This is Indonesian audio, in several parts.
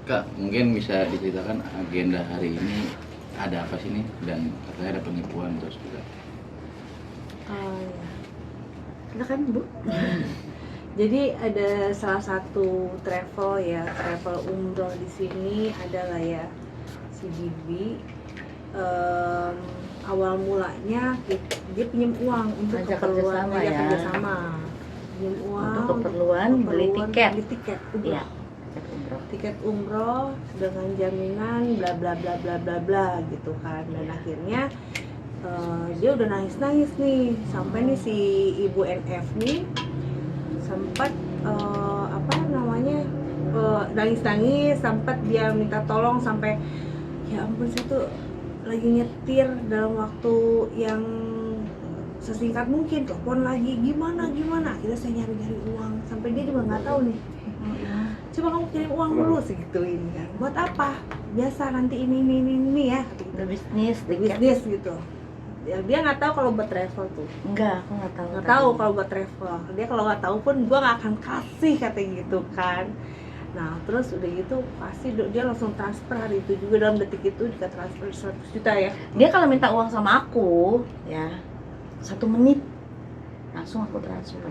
Kak, mungkin bisa diceritakan agenda hari ini ada apa sih nih? Dan katanya ada penipuan terus juga. Oh ya, silakan Bu. Jadi ada salah satu travel umroh di sini adalah ya si Bibi. Awal mulanya dia pinjam uang untuk Ngajak keperluan kerjasama ya. kerjasama, pinjam uang Untuk keperluan beli tiket. umroh. Iya, tiket umroh. Tiket umroh dengan jaminan bla bla bla bla bla bla gitu kan. Dan akhirnya dia udah nangis nih sampai nih si ibu NF nih sempat nangis sempat dia minta tolong sampai ya ampun, saya tuh lagi nyetir dalam waktu yang sesingkat mungkin, telepon lagi gimana akhirnya saya nyari uang sampai dia juga nggak tahu nih. Coba kamu kirim uang dulu segituin kan, buat apa, biasa nanti ini ya Bisnis gitu ya. Dia nggak tahu kalau buat travel tuh. Enggak, aku nggak Tahu kalau buat travel, dia kalau nggak tahu pun gua nggak akan kasih, katanya gitu kan. Nah terus udah gitu pasti dia langsung transfer hari itu juga, dalam detik itu dia transfer 100 juta ya. Dia kalau minta uang sama aku ya 1 menit langsung aku transfer,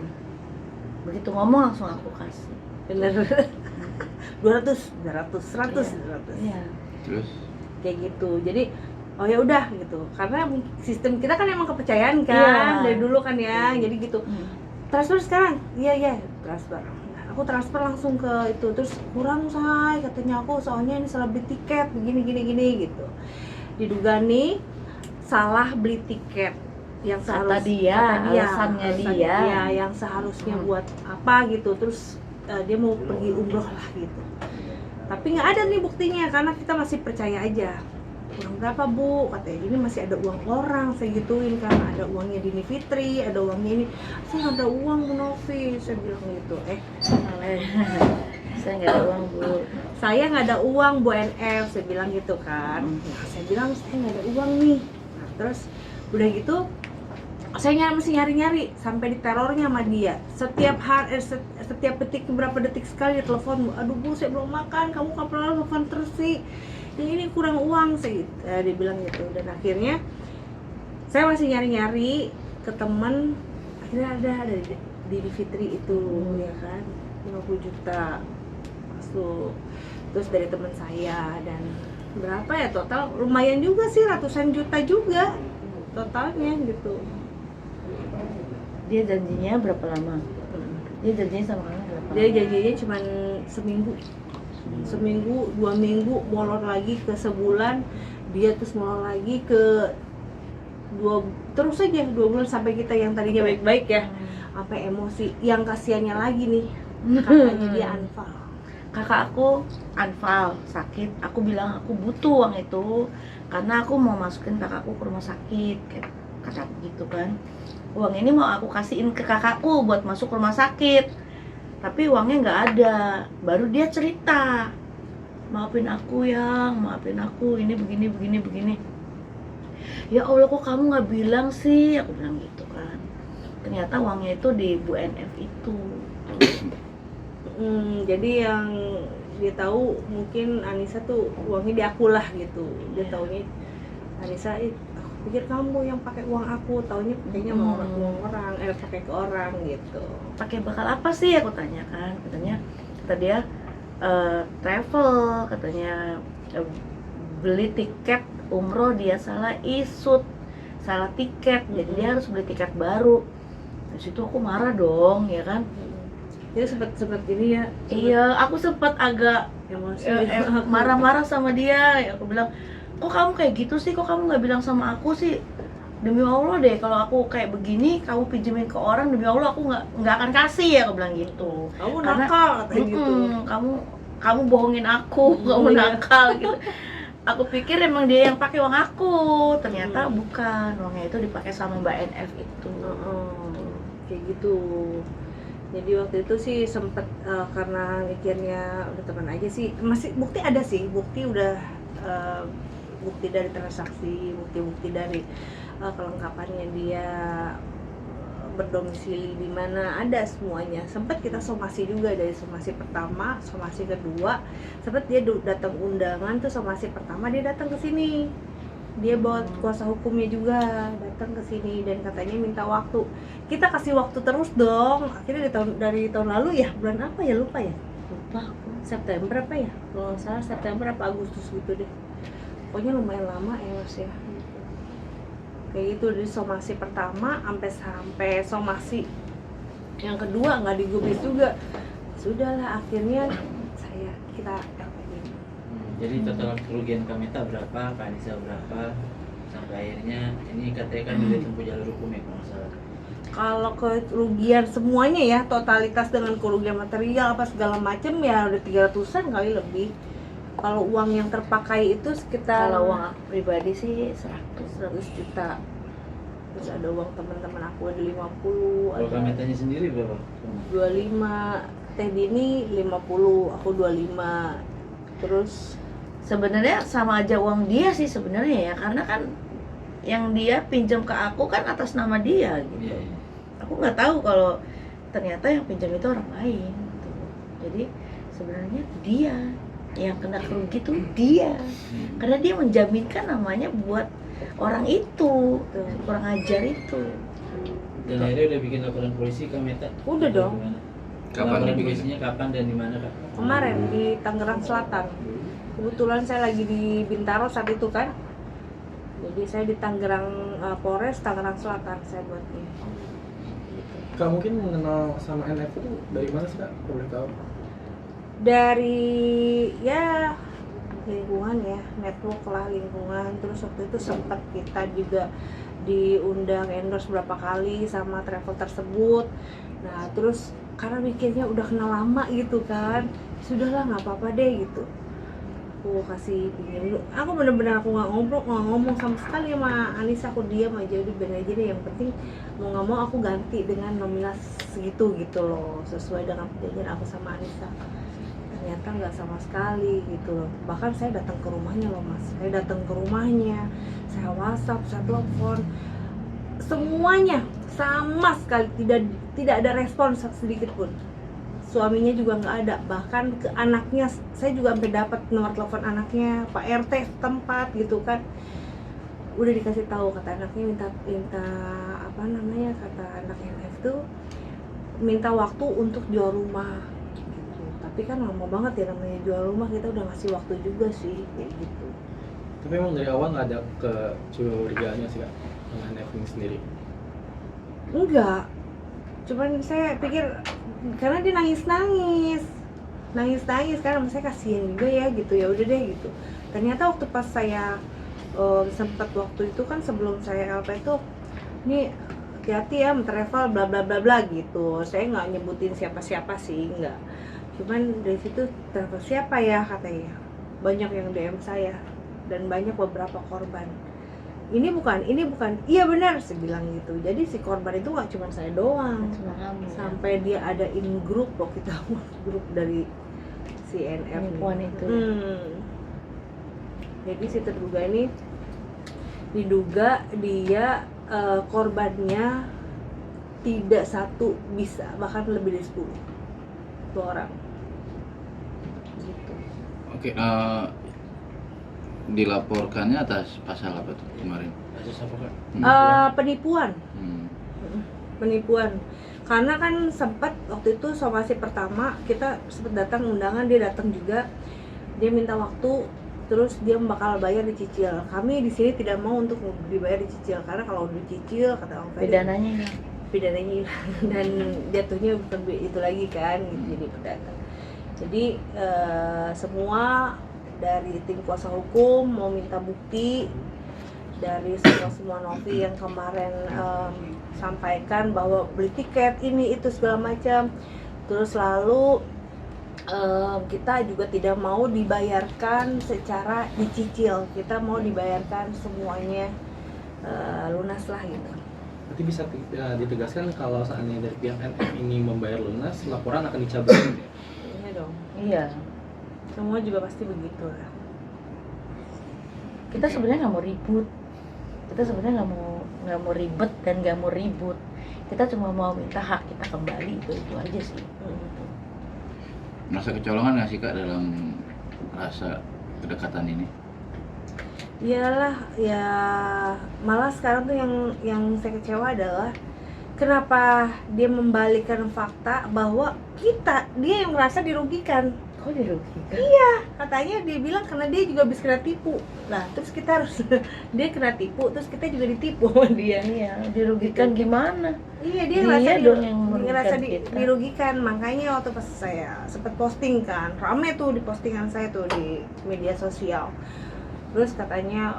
begitu ngomong langsung aku kasih. Bener. 200, 100. Iya. Terus Kayak gitu. Jadi oh ya udah gitu, karena sistem kita kan emang kepercayaan kan dari dulu kan ya. Jadi gitu, transfer sekarang, iya transfer. Aku transfer langsung ke itu, terus kurang say katanya aku, soalnya ini salah beli tiket gini gitu. Diduga nih salah beli tiket yang alasannya dia yang seharusnya buat apa gitu. Terus dia mau pergi umroh lah gitu, tapi nggak ada nih buktinya karena kita masih percaya aja. Kurang berapa Bu? Katanya ini masih ada uang orang, saya gituin kan, ada uangnya Dini Fitri, ada uangnya ini. Saya nggak ada uang Bu Novi, saya bilang gitu. Saya nggak ada uang Bu. Saya nggak ada uang Bu NF, saya bilang gitu kan. Nah, saya bilang saya nggak ada uang nih. Nah, terus udah gitu saya mesti nyari sampai diterornya sama dia. Setiap hari, setiap detik, beberapa detik sekali dia telepon, aduh Bu saya belum makan, kamu kapan telepon terus sih, ini kurang uang sih, dia bilang gitu. Dan akhirnya saya masih nyari ke teman, akhirnya ada di Fitri itu ya kan, 50 juta masuk. Terus dari teman saya, dan berapa ya total, lumayan juga sih, ratusan juta juga totalnya gitu. Dia janjinya berapa lama? Dia janjinya sama kamu berapa lama? Dia janjinya cuma seminggu, 2 minggu, molor lagi ke sebulan, dia terus molor lagi ke terus aja 2 bulan, sampai kita yang tadinya baik-baik ya, sampai emosi. Yang kasihannya lagi nih, kakaknya dia unfall. Kakak aku unfall, sakit. Aku bilang aku butuh uang itu karena aku mau masukin kakakku ke rumah sakit, kayak kata gitu kan. Uang ini mau aku kasihin ke kakakku buat masuk rumah sakit, tapi uangnya nggak ada. Baru dia cerita, maafin aku ini begini. Ya Allah, kok kamu nggak bilang sih? Aku bilang gitu kan. Ternyata uangnya itu di Bu NF itu. Jadi yang dia tahu mungkin Anissa tuh uangnya di aku lah gitu. Dia taunya Anissa, aku pikir kamu yang pakai uang aku, taunya kayaknya mau uang orang, pakai ke orang gitu. Pakai bakal apa sih, aku tanya kan. Kata dia travel, katanya beli tiket umroh, dia salah salah tiket, jadi dia harus beli tiket baru. Di situ aku marah dong, ya kan. Jadi sempet ini ya. Iya, aku sempat agak emosi, marah-marah sama dia. Aku bilang, kok kamu kayak gitu sih, kok kamu nggak bilang sama aku sih? Demi Allah deh, kalau aku kayak begini kamu pinjemin ke orang, demi Allah aku nggak akan kasih ya, aku bilang gitu. Kamu nakal, katanya gitu. Kamu bohongin aku, kamu nakal gitu. Aku pikir emang dia yang pakai uang aku, ternyata bukan, uangnya itu dipakai sama Mbak NF itu. Kayak gitu. Jadi waktu itu sih sempet karena mikirnya udah teman aja sih, masih bukti ada sih, bukti udah bukti dari transaksi, bukti dari kelengkapannya dia berdomisili di mana, ada semuanya. Sempat kita somasi juga, dari somasi pertama, somasi kedua, sempat dia datang undangan tuh. Somasi pertama dia datang ke sini, dia bawa kuasa hukumnya juga datang ke sini dan katanya minta waktu. Kita kasih waktu terus dong. Akhirnya dari tahun lalu ya, bulan apa ya, lupa ya, lupa aku. September apa ya, kalau nggak salah September apa Agustus gitu deh. Pokoknya lumayan lama ya Mas ya. Kayak gitu, dari somasi pertama sampai somasi yang kedua nggak digubris juga. Sudahlah, akhirnya kita LP-in. Jadi total kerugian Kameta berapa, Kak Anissa berapa, sampai akhirnya ini katanya kan udah tempuh jalur hukum ya kalau nggak salah. Kalau kerugian semuanya ya, totalitas dengan kerugian material apa segala macam ya udah 300-an kali lebih. Kalau uang yang terpakai itu sekitar, Kalau uang aku pribadi sih 100 juta. Terus ada uang teman-teman aku ada 50, Kalau ada Kametanya sendiri berapa? 25, Teh Dini 50, aku 25. Terus sebenarnya sama aja uang dia sih sebenarnya ya, karena kan yang dia pinjam ke aku kan atas nama dia gitu. Iya, iya. Aku nggak tahu kalau ternyata yang pinjam itu orang lain gitu. Jadi sebenarnya dia yang kena kerugi tuh dia, karena dia menjaminkan namanya buat orang itu, kurang ajar itu. Dan akhirnya udah bikin laporan polisi Kameta? Udah dong. Gimana? Kapan Laporan dibikin? polisinya kapan dan di mana, Kak? kemarin di Tangerang Selatan. Kebetulan saya lagi di Bintaro saat itu kan. Jadi saya di Tangerang, Polres Tangerang Selatan saya buatnya. Kak mungkin mengenal sama NF itu dari mana sih Kak? Boleh tahu? Dari ya lingkungan ya, network lah lingkungan. Terus waktu itu sempat kita juga diundang endorse berapa kali sama travel tersebut. Nah terus karena mikirnya udah kenal lama gitu kan, sudahlah nggak apa-apa deh gitu, aku kasih pinjam dulu. Aku bener-bener aku nggak ngomong sama sekali sama Anissa, aku diam aja, udah bener aja deh, yang penting mau nggak mau aku ganti dengan nominal segitu gitu loh, sesuai dengan perjanjian aku sama Anissa. Ternyata nggak sama sekali gitu loh. Bahkan saya datang ke rumahnya loh Mas, saya datang ke rumahnya, saya WhatsApp, saya telepon, semuanya sama sekali tidak ada respon sedikit pun. Suaminya juga nggak ada, bahkan ke anaknya saya juga sampai dapat nomor telepon anaknya, Pak RT setempat gitu kan. Udah dikasih tahu, kata anaknya minta apa namanya, kata anak NF tuh minta waktu untuk jual rumah gitu. Tapi kan lama banget ya namanya jual rumah, kita udah ngasih waktu juga sih kayak gitu. Tapi memang dari awal nggak ada kecurigaannya sih Kak dengan NF ini sendiri? Enggak, cuman saya pikir karena dia nangis karena saya kasihan juga ya gitu, ya udah deh gitu. Ternyata waktu pas saya sempat waktu itu kan sebelum saya LP itu, nih hati-hati ya travel bla bla bla bla gitu. Saya nggak nyebutin siapa sih, nggak. Cuman dari situ travel siapa ya katanya, banyak yang DM saya dan banyak beberapa korban. Ini bukan, iya benar, saya bilang gitu. Jadi si korban itu nggak cuma saya doang, sampai dia ada in grup loh, kita grup dari si NF Penipuan itu. Jadi si terduga ini diduga dia korbannya tidak satu, bisa bahkan lebih dari 10 orang gitu. Oke, dilaporkannya atas pasal apa tuh kemarin? Kasus apa, Kak? Penipuan. Hmm. Penipuan, karena kan sempat waktu itu somasi pertama kita sempat datang undangan, dia datang juga, dia minta waktu, terus dia bakal bayar dicicil. Kami di sini tidak mau untuk dibayar dicicil, karena kalau dicicil kata Om Ferry pidananya dan jatuhnya bukan itu lagi kan, jadi perdata. Jadi semua dari tim kuasa hukum mau minta bukti dari semua novi yang kemarin sampaikan bahwa beli tiket ini itu segala macam. Terus lalu kita juga tidak mau dibayarkan secara dicicil, kita mau dibayarkan semuanya lunas lah gitu. Berarti bisa ditegaskan kalau seandainya dari pihak NF ini membayar lunas, laporan akan dicabut. Iya dong, Iya. semua juga pasti begitu lah. Kita sebenarnya nggak mau ribut. Kita sebenarnya nggak mau ribet dan nggak mau ribut. Kita cuma mau minta hak kita kembali, itu aja sih. Merasa kecolongan nggak sih Kak dalam rasa kedekatan ini? Iyalah, ya malah sekarang tuh yang saya kecewa adalah kenapa dia membalikkan fakta bahwa dia yang merasa dirugikan. Kok dirugikan? Katanya dia bilang karena dia juga habis kena tipu. Nah, terus kita harus dia kena tipu, terus kita juga ditipu sama dia. Iya, dirugikan gimana? Iya, dia Dia ngerasa dong yang merugikan ngerasa kita. dirugikan. Makanya waktu pas saya sempat posting kan, rame tuh di postingan saya tuh di media sosial. Terus katanya,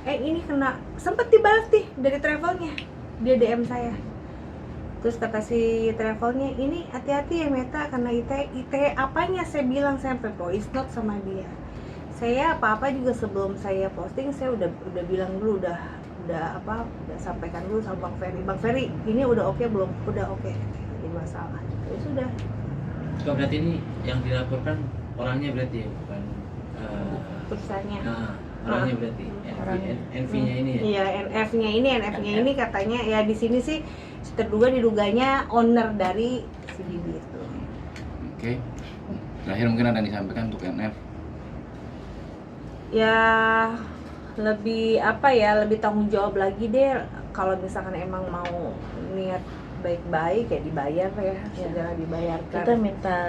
ini kena, sempet dibalas dari travelnya, dia DM saya. Terus kata si travelnya, ini hati-hati ya Meta, karena ITE apanya, saya bilang, saya sampai voice note sama dia. Saya apa-apa juga sebelum saya posting, saya udah bilang dulu, udah sampaikan dulu sama Bang Ferry, ini udah oke belum? Udah oke, jadi masalah. Ya sudah. Kak, berarti ini yang dilaporkan orangnya berarti ya, bukan Perusahaannya. orangnya berarti NV-nya ini ya? Iya, NF-nya ini katanya ya di sini sih diduganya owner dari si Bibi itu. Oke. Terakhir mungkin ada yang disampaikan untuk NF. Ya lebih lebih tanggung jawab lagi deh, kalau misalkan emang mau niat baik-baik ya dibayar ya, segera dibayarkan. Kita minta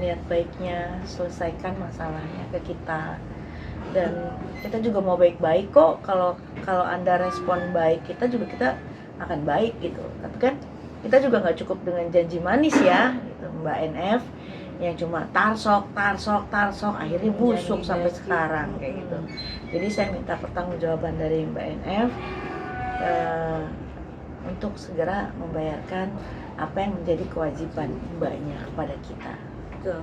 niat baiknya, selesaikan masalahnya ke kita, dan kita juga mau baik-baik kok. Kalau Anda respon baik, kita akan baik gitu. Tapi kan kita juga nggak cukup dengan janji manis ya gitu, Mbak NF, yang cuma tarsok akhirnya busuk sampai sekarang kayak gitu. Jadi saya minta pertanggungjawaban dari Mbak NF untuk segera membayarkan apa yang menjadi kewajiban mbaknya kepada kita. Betul.